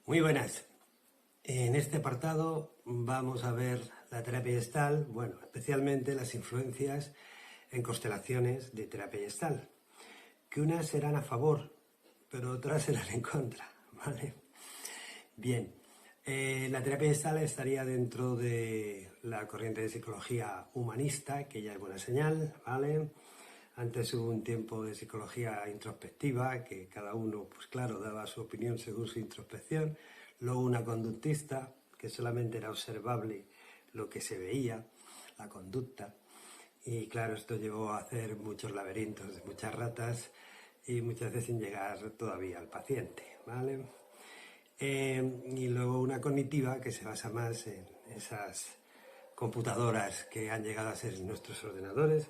Muy buenas. En este apartado vamos a ver la terapia gestal, bueno, especialmente las influencias en constelaciones de terapia gestal, que unas serán a favor, pero otras serán en contra, ¿vale? Bien, la terapia gestal estaría dentro de la corriente de psicología humanista, que ya es buena señal, ¿vale? Antes hubo un tiempo de psicología introspectiva, que cada uno, pues claro, daba su opinión según su introspección. Luego una conductista, que solamente era observable lo que se veía, la conducta. Y claro, esto llevó a hacer muchos laberintos de muchas ratas y muchas veces sin llegar todavía al paciente, ¿vale? Y luego una cognitiva, que se basa más en esas computadoras que han llegado a ser nuestros ordenadores,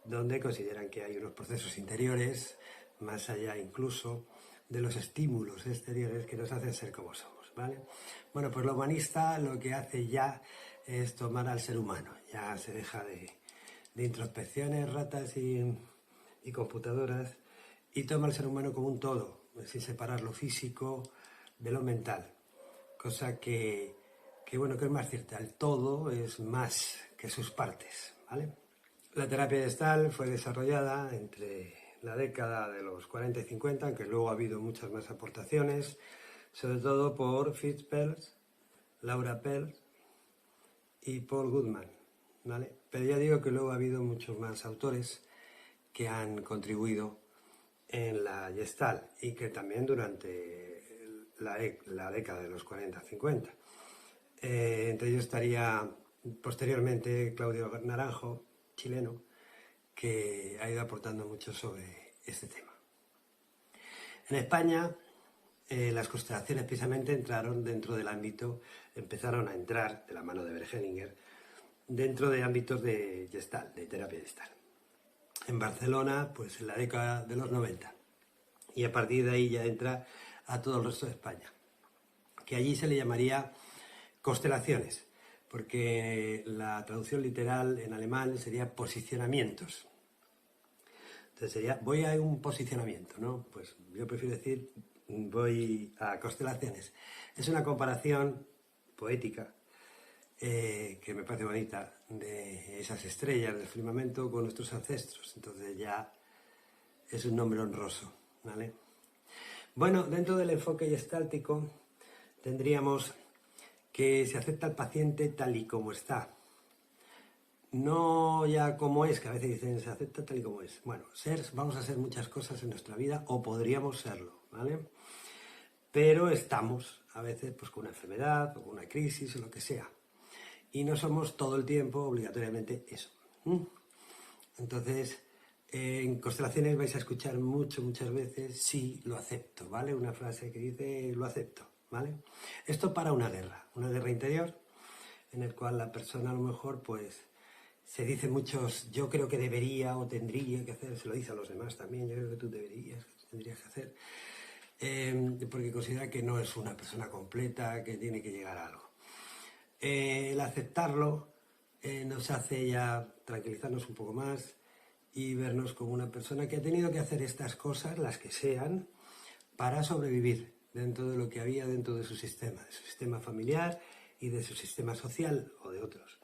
donde consideran que hay unos procesos interiores, más allá incluso de los estímulos exteriores que nos hacen ser como somos, ¿vale? Bueno, pues lo humanista lo que hace ya es tomar al ser humano, ya se deja de introspecciones, ratas y computadoras, y toma al ser humano como un todo, sin separar lo físico de lo mental, cosa que bueno, que es más cierta, el todo es más que sus partes, ¿vale? La terapia gestal fue desarrollada entre la década de los 40 y 50, aunque luego ha habido muchas más aportaciones, sobre todo por Fritz Perls, Laura Perls y Paul Goodman, ¿vale? Pero ya digo que luego ha habido muchos más autores que han contribuido en la Gestalt y que también durante la década de los 40-50. Entre ellos estaría posteriormente Claudio Naranjo, chileno, que ha ido aportando mucho sobre este tema. En España, las constelaciones precisamente entraron dentro del ámbito, empezaron a entrar, de la mano de Bergeninger, dentro de ámbitos de Gestalt, de terapia Gestalt. En Barcelona, pues en la década de los 90. Y a partir de ahí ya entra a todo el resto de España, que allí se le llamaría constelaciones, porque la traducción literal en alemán sería posicionamientos. Entonces sería, voy a un posicionamiento, ¿no? Pues yo prefiero decir, voy a constelaciones. Es una comparación poética, que me parece bonita, de esas estrellas del firmamento con nuestros ancestros. Entonces ya es un nombre honroso, ¿vale? Bueno, dentro del enfoque gestáltico tendríamos que se acepta al paciente tal y como está. No ya como es, que a veces dicen se acepta tal y como es. Bueno, vamos a ser muchas cosas en nuestra vida, o podríamos serlo, ¿vale? Pero estamos a veces pues con una enfermedad, o una crisis, o lo que sea. Y no somos todo el tiempo obligatoriamente eso. Entonces, en constelaciones vais a escuchar muchas veces, sí, lo acepto, ¿vale? Una frase que dice, lo acepto, ¿vale? Esto para una guerra interior, en el cual la persona a lo mejor, pues, se dice muchos, yo creo que debería o tendría que hacer, se lo dice a los demás también, yo creo que tú deberías, que tú tendrías que hacer, porque considera que no es una persona completa, que tiene que llegar a algo. El aceptarlo nos hace ya tranquilizarnos un poco más y vernos como una persona que ha tenido que hacer estas cosas, las que sean, para sobrevivir dentro de lo que había dentro de su sistema familiar y de su sistema social o de otros.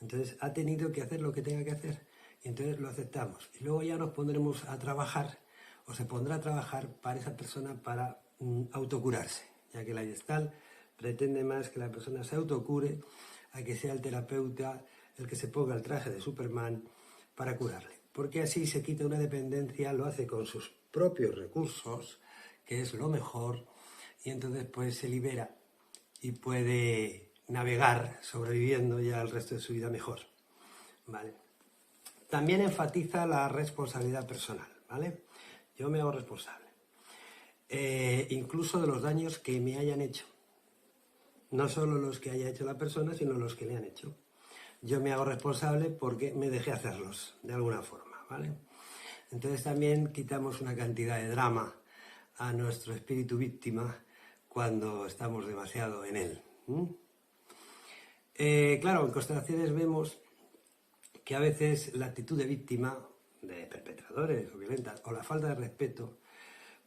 Entonces ha tenido que hacer lo que tenga que hacer y entonces lo aceptamos. Y luego ya nos pondremos a trabajar, o se pondrá a trabajar para esa persona para autocurarse, ya que la Gestalt pretende más que la persona se autocure a que sea el terapeuta el que se ponga el traje de Superman para curarle. Porque así se quita una dependencia, lo hace con sus propios recursos, que es lo mejor, y entonces pues se libera y puede navegar sobreviviendo ya el resto de su vida mejor, ¿vale? También enfatiza la responsabilidad personal, ¿vale? Yo me hago responsable, incluso de los daños que me hayan hecho. No solo los que haya hecho la persona, sino los que le han hecho. Yo me hago responsable porque me dejé hacerlos, de alguna forma, ¿vale? Entonces también quitamos una cantidad de drama a nuestro espíritu víctima cuando estamos demasiado en él. Claro, en constelaciones vemos que a veces la actitud de víctima, de perpetradores o violentas, o la falta de respeto,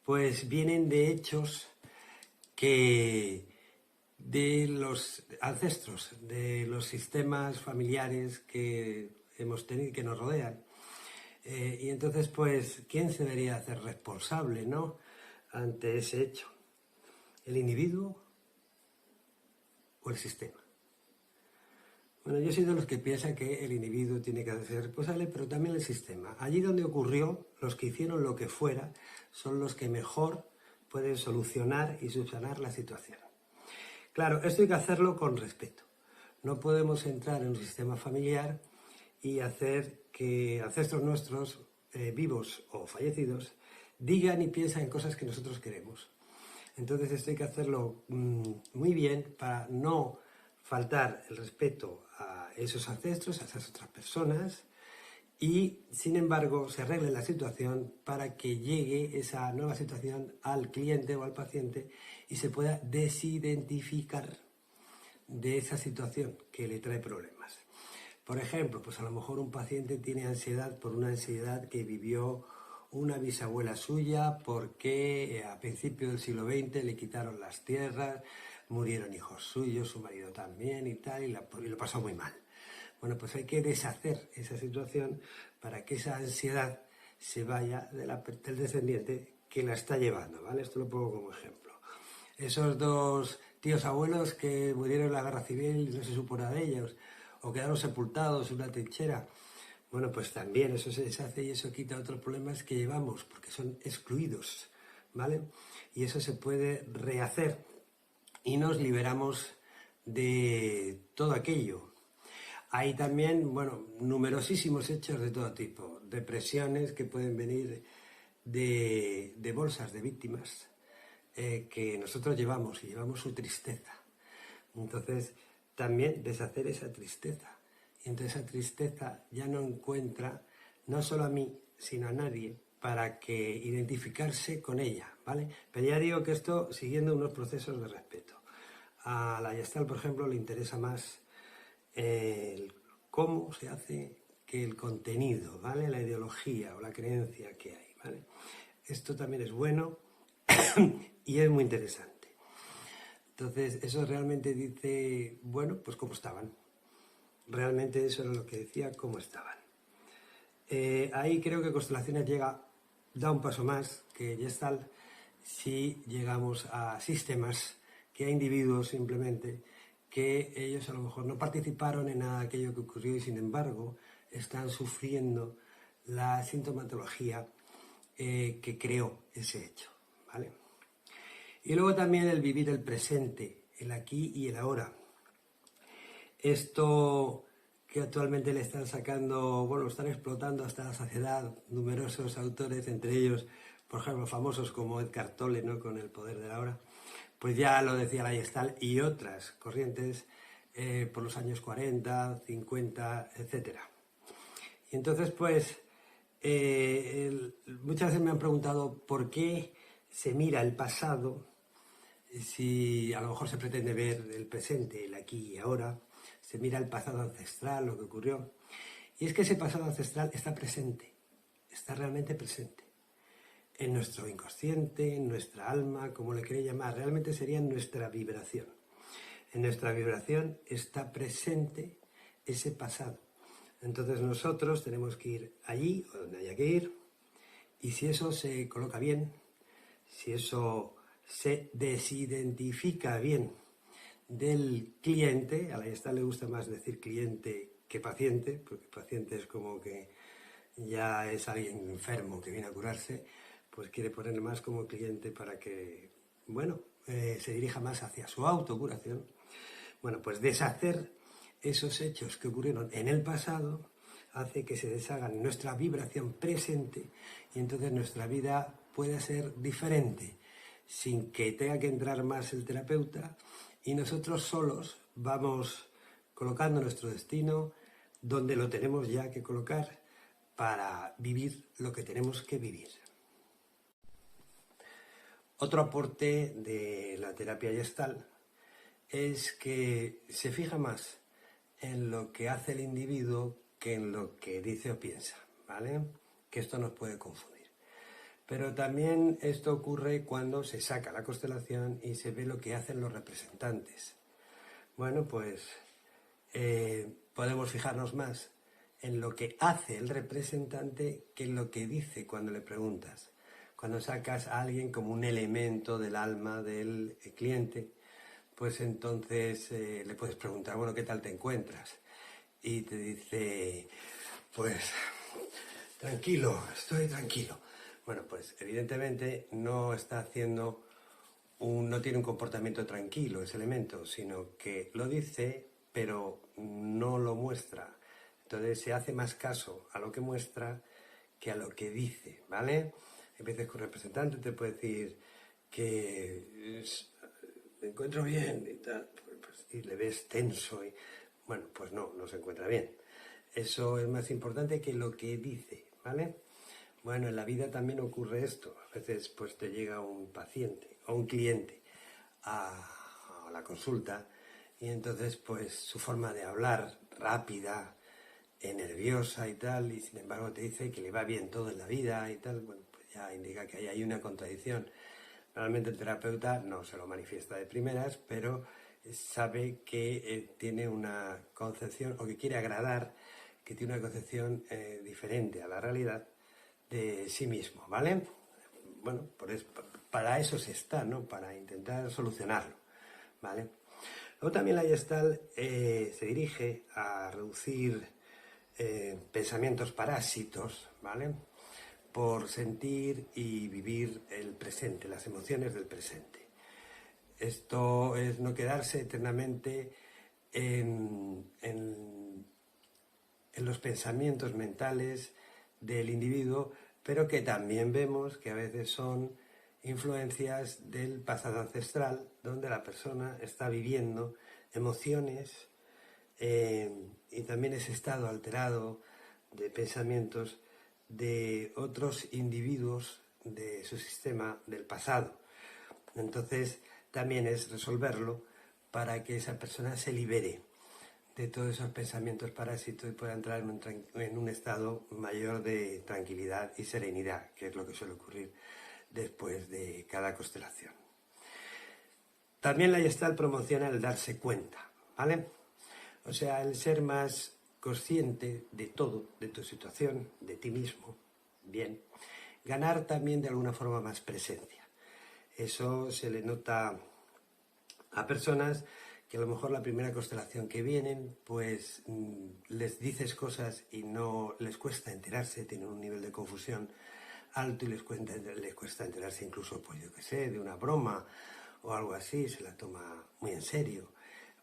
pues vienen de hechos que de los ancestros, de los sistemas familiares que hemos tenido, que nos rodean. Y entonces, pues, ¿quién se debería hacer responsable, ¿no?, ante ese hecho? ¿El individuo o el sistema? Bueno, yo soy de los que piensan que el individuo tiene que hacerse responsable, pero también el sistema. Allí donde ocurrió, los que hicieron lo que fuera son los que mejor pueden solucionar y subsanar la situación. Claro, esto hay que hacerlo con respeto. No podemos entrar en un sistema familiar y hacer que ancestros nuestros, vivos o fallecidos, digan y piensen en cosas que nosotros queremos. Entonces esto hay que hacerlo muy bien para no faltar el respeto a esos ancestros, a esas otras personas, y sin embargo se arregle la situación para que llegue esa nueva situación al cliente o al paciente y se pueda desidentificar de esa situación que le trae problemas. Por ejemplo, pues a lo mejor un paciente tiene ansiedad por una ansiedad que vivió una bisabuela suya porque a principios del siglo XX le quitaron las tierras, murieron hijos suyos, su marido también y tal, y lo pasó muy mal. Bueno, pues hay que deshacer esa situación para que esa ansiedad se vaya del descendiente que la está llevando, ¿vale? Esto lo pongo como ejemplo. Esos dos tíos abuelos que murieron en la guerra civil y no se supo nada de ellos, o quedaron sepultados en una trinchera, bueno, pues también eso se deshace y eso quita otros problemas que llevamos, porque son excluidos, ¿vale? Y eso se puede rehacer y nos liberamos de todo aquello. Hay también, bueno, numerosísimos hechos de todo tipo, depresiones que pueden venir de bolsas de víctimas que nosotros llevamos y llevamos su tristeza. Entonces, también deshacer esa tristeza. Y entonces esa tristeza ya no encuentra, no solo a mí, sino a nadie, para que identificarse con ella, ¿vale? Pero ya digo que esto siguiendo unos procesos de respeto. A la Gestalt, por ejemplo, le interesa más el cómo se hace que el contenido, ¿vale? La ideología o la creencia que hay, ¿vale? Esto también es bueno y es muy interesante. Entonces, eso realmente dice, bueno, pues cómo estaban. Realmente eso era lo que decía, cómo estaban. Ahí creo que Constelaciones da un paso más que Gestalt si llegamos a sistemas, que a individuos simplemente, que ellos a lo mejor no participaron en nada de aquello que ocurrió y sin embargo están sufriendo la sintomatología que creó ese hecho, ¿vale? Y luego también el vivir el presente, el aquí y el ahora. Esto que actualmente le están sacando, bueno, están explotando hasta la saciedad numerosos autores, entre ellos, por ejemplo, famosos como Eckhart Tolle, ¿no?, con El poder de la hora, pues ya lo decía la Gestalt y otras corrientes por los años 40, 50, etc. Y entonces, pues, muchas veces me han preguntado por qué se mira el pasado si a lo mejor se pretende ver el presente, el aquí y ahora, se mira el pasado ancestral, lo que ocurrió. Y es que ese pasado ancestral está presente, está realmente presente. En nuestro inconsciente, en nuestra alma, como le queréis llamar, realmente sería en nuestra vibración. En nuestra vibración está presente ese pasado. Entonces nosotros tenemos que ir allí, o donde haya que ir, y si eso se coloca bien, si eso se desidentifica bien del cliente, a la Gestalt le gusta más decir cliente que paciente, porque paciente es como que ya es alguien enfermo que viene a curarse, pues quiere ponerle más como cliente para que, bueno, se dirija más hacia su autocuración. Bueno, pues deshacer esos hechos que ocurrieron en el pasado hace que se deshagan nuestra vibración presente y entonces nuestra vida pueda ser diferente, sin que tenga que entrar más el terapeuta y nosotros solos vamos colocando nuestro destino donde lo tenemos ya que colocar para vivir lo que tenemos que vivir. Otro aporte de la terapia Gestalt es que se fija más en lo que hace el individuo que en lo que dice o piensa, ¿vale? Que esto nos puede confundir. Pero también esto ocurre cuando se saca la constelación y se ve lo que hacen los representantes. Bueno, pues podemos fijarnos más en lo que hace el representante que en lo que dice cuando le preguntas. Cuando sacas a alguien como un elemento del alma del cliente, pues entonces le puedes preguntar, bueno, ¿qué tal te encuentras? Y te dice, pues, tranquilo, estoy tranquilo. Bueno, pues evidentemente no está haciendo no tiene un comportamiento tranquilo ese elemento, sino que lo dice, pero no lo muestra. Entonces se hace más caso a lo que muestra que a lo que dice, ¿vale? A veces con un representante te puede decir que me encuentro bien y tal, pues, y le ves tenso y bueno, pues no se encuentra bien. Eso es más importante que lo que dice, ¿vale? Bueno, en la vida también ocurre esto. A veces pues te llega un paciente o un cliente a la consulta y entonces pues su forma de hablar rápida, nerviosa y tal, y sin embargo te dice que le va bien todo en la vida y tal, bueno, pues ya indica que ahí hay una contradicción. Normalmente el terapeuta no se lo manifiesta de primeras, pero sabe que tiene una concepción, o que quiere agradar, que tiene una concepción diferente a la realidad de sí mismo, ¿vale? Bueno, para eso se está, ¿no? Para intentar solucionarlo, ¿vale? Luego también la Gestalt se dirige a reducir pensamientos parásitos, ¿vale? Por sentir y vivir el presente, las emociones del presente. Esto es no quedarse eternamente en los pensamientos mentales del individuo, pero que también vemos que a veces son influencias del pasado ancestral, donde la persona está viviendo emociones y también ese estado alterado de pensamientos de otros individuos de su sistema del pasado. Entonces también es resolverlo para que esa persona se libere de todos esos pensamientos parásitos y pueda entrar en un estado mayor de tranquilidad y serenidad, que es lo que suele ocurrir después de cada constelación. También la Gestalt promociona el darse cuenta, ¿vale? O sea, el ser más consciente de todo, de tu situación, de ti mismo, bien. Ganar también de alguna forma más presencia. Eso se le nota a personas que a lo mejor la primera constelación que vienen, pues les dices cosas y no les cuesta enterarse, tienen un nivel de confusión alto y les cuesta enterarse incluso, pues yo qué sé, de una broma o algo así, se la toma muy en serio.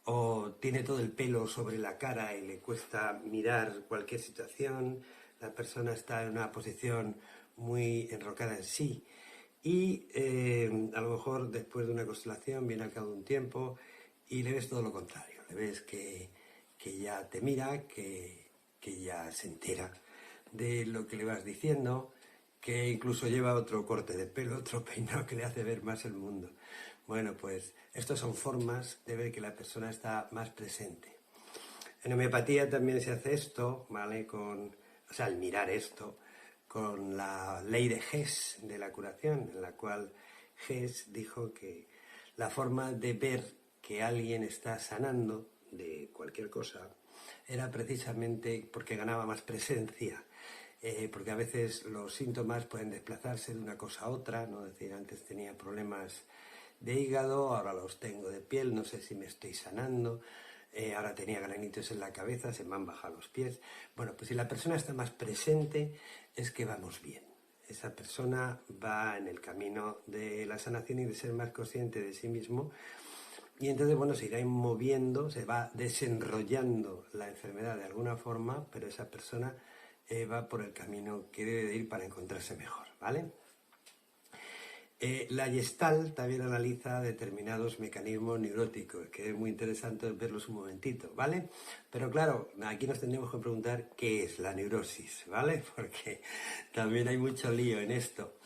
O tiene todo el pelo sobre la cara y le cuesta mirar cualquier situación, la persona está en una posición muy enrocada en sí. Y a lo mejor después de una constelación viene al cabo de un tiempo y le ves todo lo contrario, le ves que ya te mira, que ya se entera de lo que le vas diciendo, que incluso lleva otro corte de pelo, otro peinado que le hace ver más el mundo. Bueno, pues estas son formas de ver que la persona está más presente. En homeopatía también se hace esto, ¿vale? Al mirar esto, con la ley de Hess de la curación, en la cual Hess dijo que la forma de ver que alguien está sanando de cualquier cosa era precisamente porque ganaba más presencia, porque a veces los síntomas pueden desplazarse de una cosa a otra, ¿no? Es decir, antes tenía problemas de hígado, ahora los tengo de piel, no sé si me estoy sanando, ahora tenía granitos en la cabeza, se me han bajado los pies. Bueno, pues si la persona está más presente es que vamos bien. Esa persona va en el camino de la sanación y de ser más consciente de sí mismo. Y entonces, bueno, se irá moviendo, se va desenrollando la enfermedad de alguna forma, pero esa persona va por el camino que debe de ir para encontrarse mejor, ¿vale? La Gestalt también analiza determinados mecanismos neuróticos, que es muy interesante verlos un momentito, ¿vale? Pero claro, aquí nos tendríamos que preguntar qué es la neurosis, ¿vale? Porque también hay mucho lío en esto.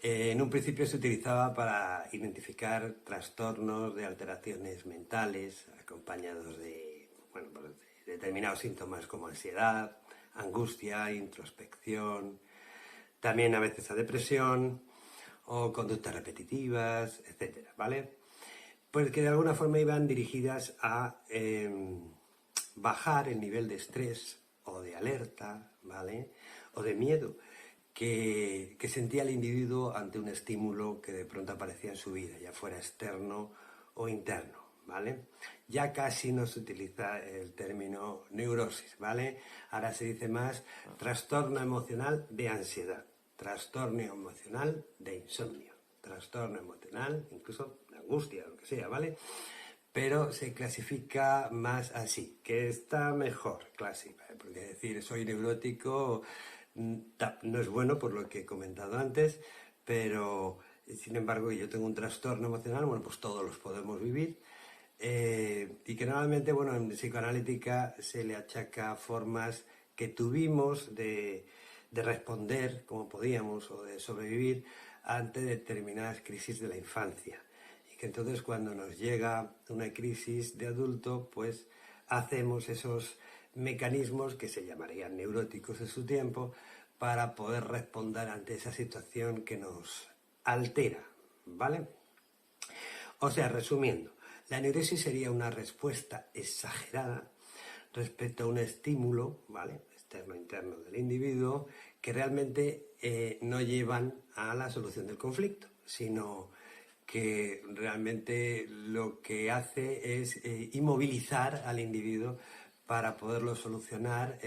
En un principio se utilizaba para identificar trastornos de alteraciones mentales acompañados de, bueno, pues de determinados síntomas como ansiedad, angustia, introspección, también a veces a depresión o conductas repetitivas, etcétera, ¿vale? Pues que de alguna forma iban dirigidas a bajar el nivel de estrés o de alerta, ¿vale? O de miedo que sentía el individuo ante un estímulo que de pronto aparecía en su vida, ya fuera externo o interno, ¿vale? Ya casi no se utiliza el término neurosis, ¿vale? Ahora se dice más trastorno emocional de ansiedad, trastorno emocional de insomnio, trastorno emocional, incluso de angustia, lo que sea, ¿vale? Pero se clasifica más así, que está mejor clasificar, porque decir soy neurótico no es bueno por lo que he comentado antes, pero sin embargo yo tengo un trastorno emocional, bueno, pues todos los podemos vivir, y que normalmente, bueno, en psicoanalítica se le achaca formas que tuvimos de responder como podíamos o de sobrevivir ante determinadas crisis de la infancia. Y que entonces cuando nos llega una crisis de adulto, pues hacemos esos mecanismos que se llamarían neuróticos en su tiempo para poder responder ante esa situación que nos altera, ¿vale? O sea, resumiendo, la neurosis sería una respuesta exagerada respecto a un estímulo, ¿vale?, externo interno del individuo, que realmente no llevan a la solución del conflicto, sino que realmente lo que hace es inmovilizar al individuo para poderlo solucionar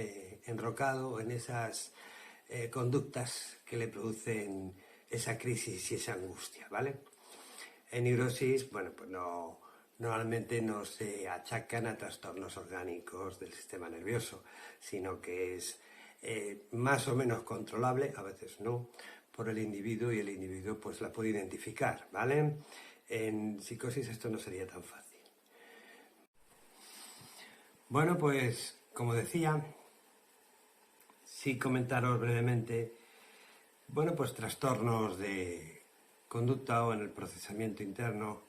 enrocado en esas conductas que le producen esa crisis y esa angustia, ¿vale? En neurosis, bueno, pues normalmente no se achacan a trastornos orgánicos del sistema nervioso, sino que es más o menos controlable, a veces no, por el individuo, y el individuo pues la puede identificar, ¿vale? En psicosis esto no sería tan fácil. Bueno, pues como decía, sí comentaros brevemente, bueno, pues trastornos de conducta o en el procesamiento interno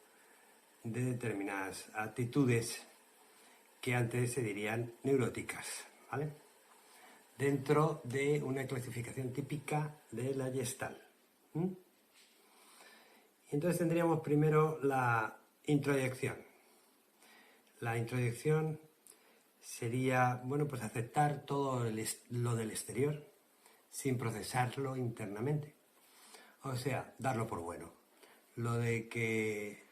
de determinadas actitudes que antes se dirían neuróticas, ¿vale? Dentro de una clasificación típica de la Gestalt. Entonces tendríamos primero la introyección. La introyección sería, bueno, pues aceptar todo lo del exterior sin procesarlo internamente. O sea, darlo por bueno. Lo de que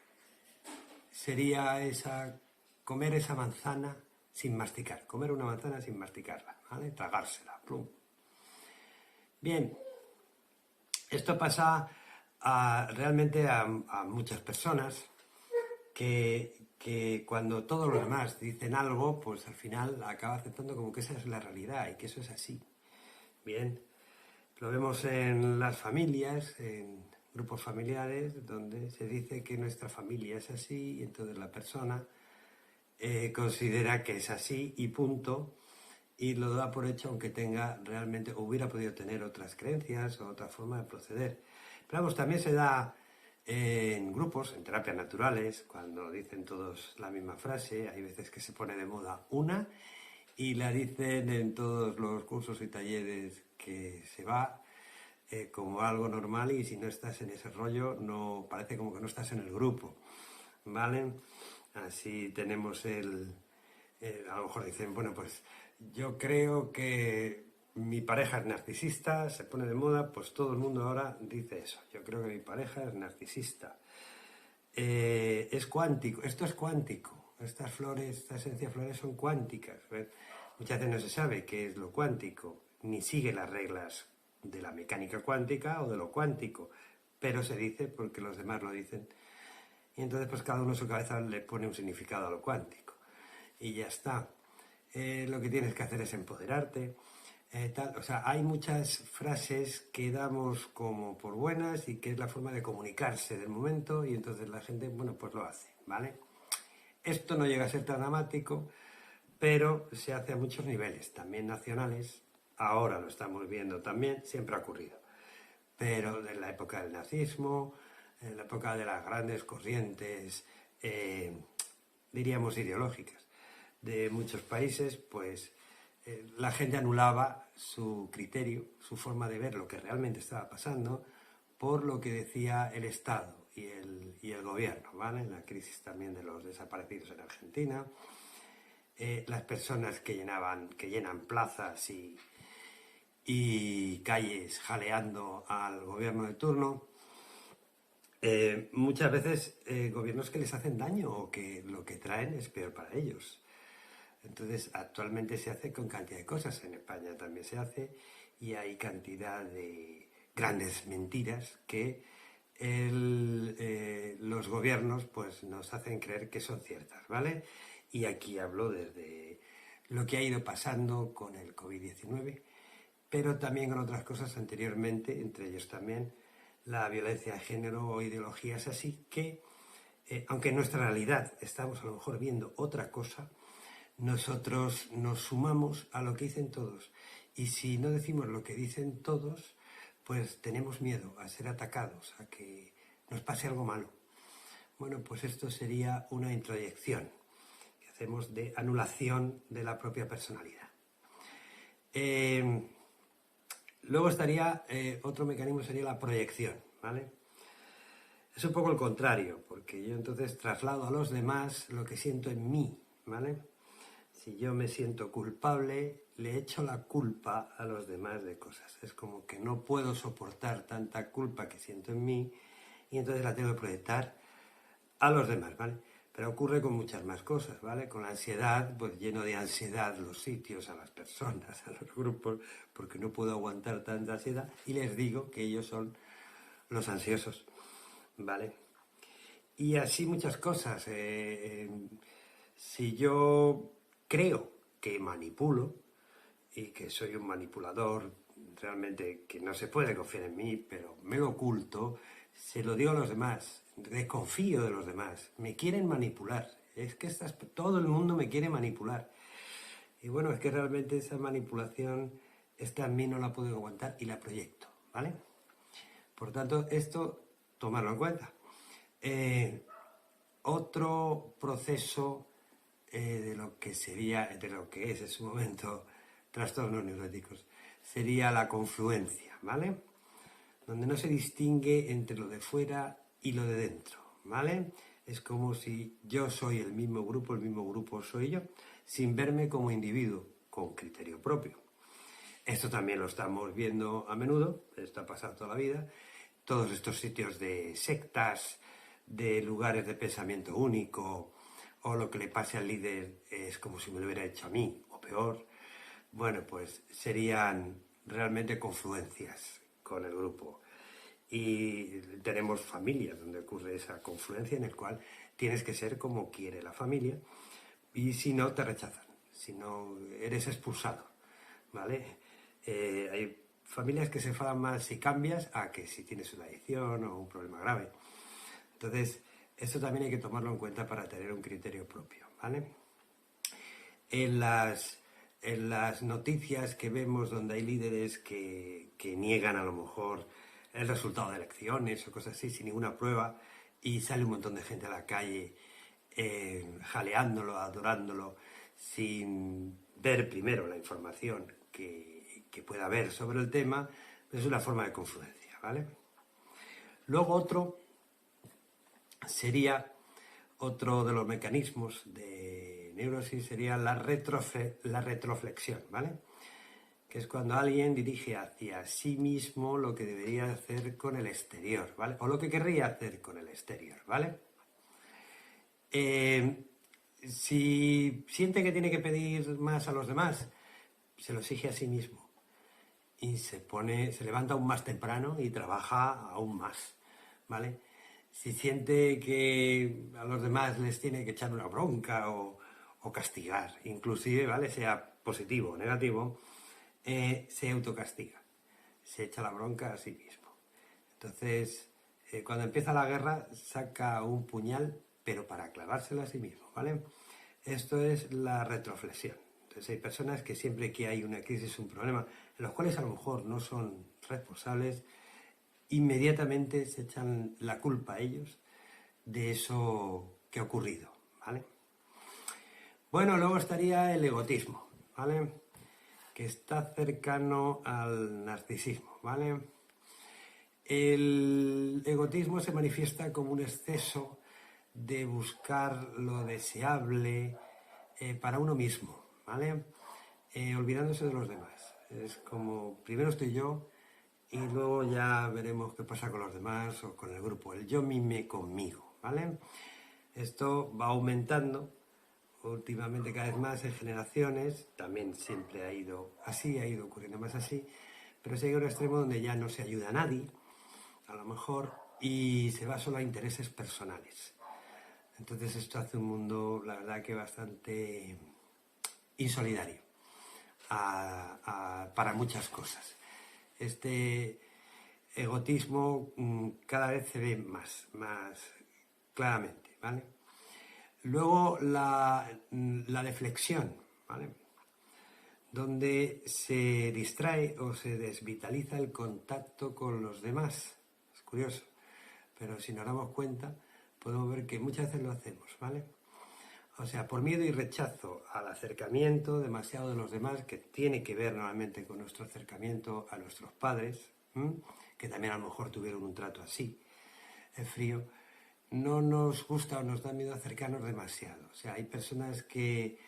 sería comer esa manzana sin masticar, comer una manzana sin masticarla, ¿vale? Tragársela, plum. Bien, esto pasa realmente a muchas personas que cuando todos los demás dicen algo, pues al final acaba aceptando como que esa es la realidad y que eso es así. Bien, lo vemos en las familias, en grupos familiares, donde se dice que nuestra familia es así y entonces la persona considera que es así y punto, y lo da por hecho aunque tenga realmente, hubiera podido tener otras creencias o otra forma de proceder. Pero vamos, también se da en grupos, en terapias naturales, cuando dicen todos la misma frase, hay veces que se pone de moda una y la dicen en todos los cursos y talleres que se va como algo normal, y si no estás en ese rollo, no parece como que no estás en el grupo, ¿vale? Así tenemos a lo mejor dicen, bueno, pues yo creo que mi pareja es narcisista, se pone de moda, pues todo el mundo ahora dice eso. Yo creo que mi pareja es narcisista. Es cuántico, esto es cuántico. Estas flores, estas esencias flores son cuánticas. ¿Ves? Muchas veces no se sabe qué es lo cuántico, ni sigue las reglas de la mecánica cuántica o de lo cuántico, pero se dice porque los demás lo dicen. Y entonces pues cada uno en su cabeza le pone un significado a lo cuántico. Y ya está. Lo que tienes que hacer es empoderarte. O sea, hay muchas frases que damos como por buenas y que es la forma de comunicarse del momento, y entonces la gente, bueno, pues lo hace, ¿vale? Esto no llega a ser tan dramático, pero se hace a muchos niveles, también nacionales. Ahora lo estamos viendo también, siempre ha ocurrido. Pero en la época del nazismo, en la época de las grandes corrientes, diríamos ideológicas, de muchos países, pues la gente anulaba su criterio, su forma de ver lo que realmente estaba pasando, por lo que decía el Estado y el gobierno, ¿vale? La crisis también de los desaparecidos en Argentina, las personas que llenan plazas y calles jaleando al gobierno de turno. Muchas veces gobiernos que les hacen daño o que lo que traen es peor para ellos. Entonces, actualmente se hace con cantidad de cosas, en España también se hace, y hay cantidad de grandes mentiras que los gobiernos pues nos hacen creer que son ciertas, ¿vale? Y aquí hablo desde lo que ha ido pasando con el COVID-19, pero también con otras cosas anteriormente, entre ellos también la violencia de género o ideologías así, que aunque en nuestra realidad estamos a lo mejor viendo otra cosa, nosotros nos sumamos a lo que dicen todos. Y si no decimos lo que dicen todos, pues tenemos miedo a ser atacados, a que nos pase algo malo. Bueno, pues esto sería una introyección que hacemos de anulación de la propia personalidad. Luego estaría, otro mecanismo sería la proyección, ¿vale? Es un poco el contrario, porque yo entonces traslado a los demás lo que siento en mí, ¿vale? Si yo me siento culpable, le echo la culpa a los demás de cosas. Es como que no puedo soportar tanta culpa que siento en mí y entonces la tengo que proyectar a los demás, ¿vale? Pero ocurre con muchas más cosas, ¿vale? Con la ansiedad, pues lleno de ansiedad los sitios, a las personas, a los grupos, porque no puedo aguantar tanta ansiedad y les digo que ellos son los ansiosos, ¿vale? Y así muchas cosas. Si yo creo que manipulo y que soy un manipulador, realmente que no se puede confiar en mí, pero me lo oculto, se lo digo a los demás, desconfío de los demás, me quieren manipular, es que todo el mundo me quiere manipular. Y bueno, es que realmente esa manipulación, esta en mí no la puedo aguantar y la proyecto, ¿vale? Por tanto, esto, tomarlo en cuenta. Otro proceso de lo que es en su momento trastornos neuróticos, sería la confluencia, ¿vale? Donde no se distingue entre lo de fuera y lo de dentro, ¿vale? Es como si yo soy el mismo grupo soy yo, sin verme como individuo, con criterio propio. Esto también lo estamos viendo a menudo, esto ha pasado toda la vida, todos estos sitios de sectas, de lugares de pensamiento único, o lo que le pase al líder es como si me lo hubiera hecho a mí, o peor. Bueno, pues serían realmente confluencias con el grupo. Y tenemos familias donde ocurre esa confluencia en el cual tienes que ser como quiere la familia y si no te rechazan, si no eres expulsado, ¿vale? Hay familias que se enfadan más si cambias a que si tienes una adicción o un problema grave. Entonces, esto también hay que tomarlo en cuenta para tener un criterio propio, ¿vale? En las noticias que vemos donde hay líderes que niegan a lo mejor el resultado de elecciones o cosas así sin ninguna prueba y sale un montón de gente a la calle jaleándolo, adorándolo, sin ver primero la información que pueda haber sobre el tema, pues es una forma de confluencia, ¿vale? Luego otro de los mecanismos de neurosis sería la retroflexión, ¿vale? Que es cuando alguien dirige hacia sí mismo lo que debería hacer con el exterior, ¿vale? O lo que querría hacer con el exterior, ¿vale? Si siente que tiene que pedir más a los demás, se lo exige a sí mismo. Y se levanta aún más temprano y trabaja aún más, ¿vale? Si siente que a los demás les tiene que echar una bronca o castigar, inclusive, ¿vale? Sea positivo o negativo, se autocastiga, se echa la bronca a sí mismo. Entonces, cuando empieza la guerra, saca un puñal, pero para clavárselo a sí mismo, ¿vale? Esto es la retroflexión. Entonces hay personas que siempre que hay una crisis, un problema, en los cuales a lo mejor no son responsables, inmediatamente se echan la culpa a ellos de eso que ha ocurrido, ¿vale? Bueno, luego estaría el egotismo, ¿vale? que está cercano al narcisismo, ¿vale? El egotismo se manifiesta como un exceso de buscar lo deseable para uno mismo, ¿vale? Olvidándose de los demás. Es como, primero estoy yo y luego ya veremos qué pasa con los demás o con el grupo. El yo mime conmigo, ¿vale? Esto va aumentando últimamente cada vez más en generaciones, también siempre ha ido así, ha ido ocurriendo más así, pero se llega a un extremo donde ya no se ayuda a nadie, a lo mejor, y se va solo a intereses personales. Entonces esto hace un mundo, la verdad, que bastante insolidario para muchas cosas. Este egotismo cada vez se ve más claramente, ¿vale? Luego la deflexión, ¿vale? Donde se distrae o se desvitaliza el contacto con los demás. Es curioso, pero si nos damos cuenta, podemos ver que muchas veces lo hacemos, ¿vale? O sea, por miedo y rechazo al acercamiento demasiado de los demás, que tiene que ver normalmente con nuestro acercamiento a nuestros padres, que también a lo mejor tuvieron un trato así, frío, no nos gusta o nos da miedo acercarnos demasiado. O sea, hay personas que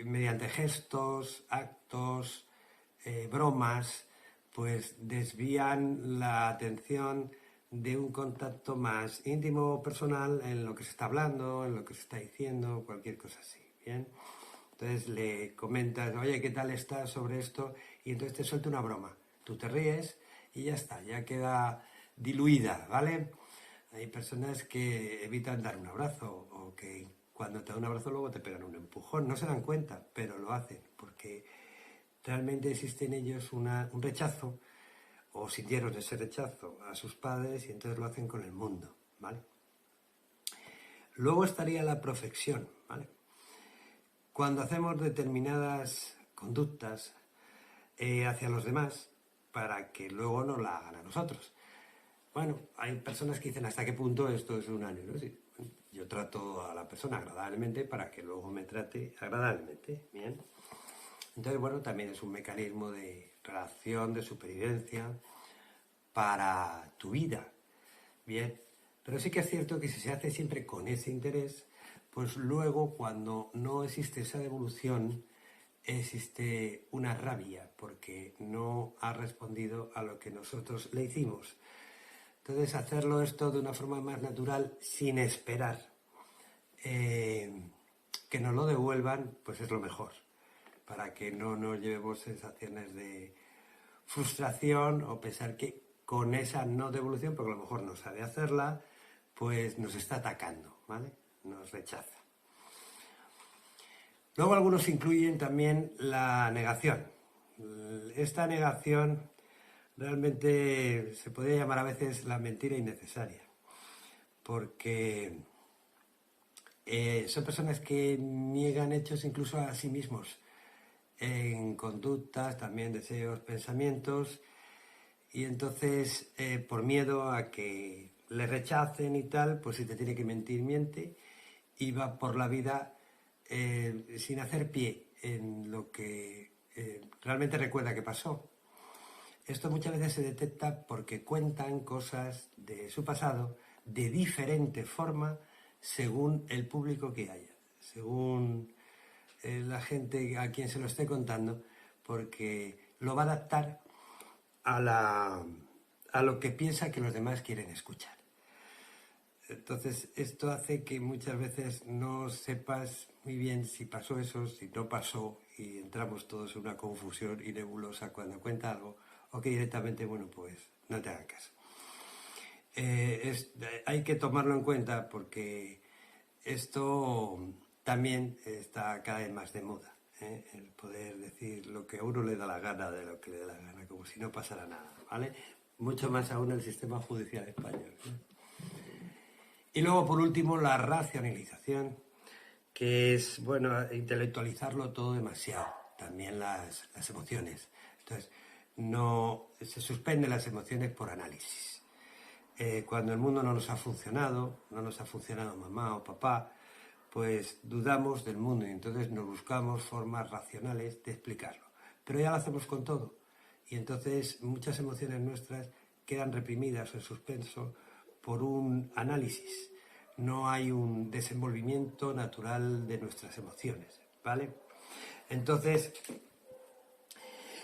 mediante gestos, actos, bromas, pues desvían la atención de un contacto más íntimo o personal en lo que se está hablando, en lo que se está diciendo, cualquier cosa así, ¿bien? Entonces le comentas, oye, ¿qué tal estás sobre esto? Y entonces te suelta una broma. Tú te ríes y ya está, ya queda diluida, ¿vale? Hay personas que evitan dar un abrazo o que cuando te dan un abrazo luego te pegan un empujón. No se dan cuenta, pero lo hacen porque realmente existe en ellos un rechazo o sintieron ese rechazo a sus padres y entonces lo hacen con el mundo, ¿vale? Luego estaría la profección, ¿vale? Cuando hacemos determinadas conductas hacia los demás para que luego nos la hagan a nosotros. Bueno, hay personas que dicen hasta qué punto esto es un año, ¿no? Sí, yo trato a la persona agradablemente para que luego me trate agradablemente, ¿bien? Entonces, bueno, también es un mecanismo de relación, de supervivencia para tu vida, ¿bien? Pero sí que es cierto que si se hace siempre con ese interés, pues luego cuando no existe esa devolución, existe una rabia porque no ha respondido a lo que nosotros le hicimos. Entonces, hacerlo esto de una forma más natural, sin esperar que nos lo devuelvan, pues es lo mejor, para que no nos llevemos sensaciones de frustración o pensar que con esa no devolución, porque a lo mejor no sabe hacerla, pues nos está atacando, ¿vale? Nos rechaza. Luego algunos incluyen también la negación. Esta negación realmente se podría llamar a veces la mentira innecesaria, porque son personas que niegan hechos incluso a sí mismos, en conductas, también deseos, pensamientos, y entonces por miedo a que le rechacen y tal, pues si te tiene que mentir, miente, y va por la vida sin hacer pie en lo que realmente recuerda que pasó. Esto muchas veces se detecta porque cuentan cosas de su pasado de diferente forma según el público que haya, según la gente a quien se lo esté contando, porque lo va a adaptar a lo que piensa que los demás quieren escuchar. Entonces, esto hace que muchas veces no sepas muy bien si pasó eso, si no pasó, y entramos todos en una confusión y nebulosa cuando cuenta algo, o que directamente, bueno, pues no te hagan caso. Hay que tomarlo en cuenta porque esto también está cada vez más de moda, el poder decir lo que a uno le da la gana de lo que le da la gana, como si no pasara nada, ¿vale? Mucho más aún el sistema judicial español, ¿no? Y luego, por último, la racionalización, que es, bueno, intelectualizarlo todo demasiado, también las emociones. Entonces, no se suspenden las emociones por análisis. Cuando el mundo no nos ha funcionado mamá o papá, pues dudamos del mundo y entonces nos buscamos formas racionales de explicarlo. Pero ya lo hacemos con todo y entonces muchas emociones nuestras quedan reprimidas o en suspenso por un análisis. No hay un desenvolvimiento natural de nuestras emociones, ¿vale? Entonces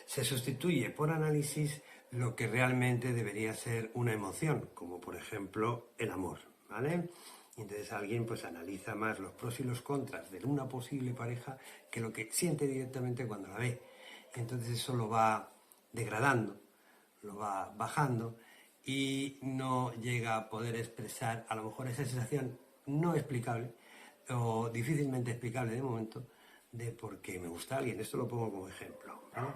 se sustituye por análisis lo que realmente debería ser una emoción, como por ejemplo el amor, ¿vale? Y entonces alguien pues analiza más los pros y los contras de una posible pareja que lo que siente directamente cuando la ve. Y entonces eso lo va degradando, lo va bajando y no llega a poder expresar a lo mejor esa sensación no explicable o difícilmente explicable de momento de por qué me gusta alguien. Esto lo pongo como ejemplo, ¿vale?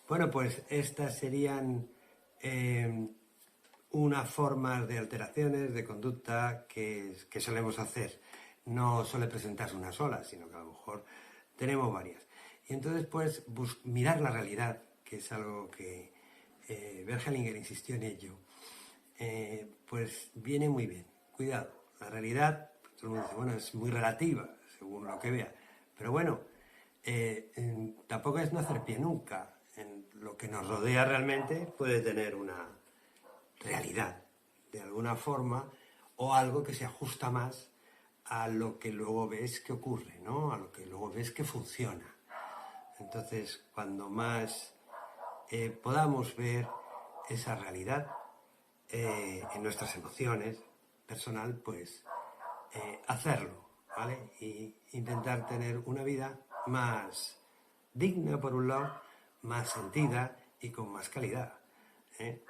Bueno, pues estas serían unas formas de alteraciones de conducta que solemos hacer. No suele presentarse una sola, sino que a lo mejor tenemos varias. Y entonces, pues, mirar la realidad, que es algo que Bergelinger insistió en ello, pues viene muy bien. Cuidado, la realidad, todo el mundo dice, bueno, es muy relativa, según lo que vea. Pero bueno, tampoco es no hacer pie nunca. En lo que nos rodea realmente puede tener una realidad, de alguna forma, o algo que se ajusta más a lo que luego ves que ocurre, ¿no? A lo que luego ves que funciona. Entonces, cuando más podamos ver esa realidad en nuestras emociones personal, pues hacerlo, ¿vale? Y intentar tener una vida más digna, por un lado, más sentida y con más calidad, ¿eh?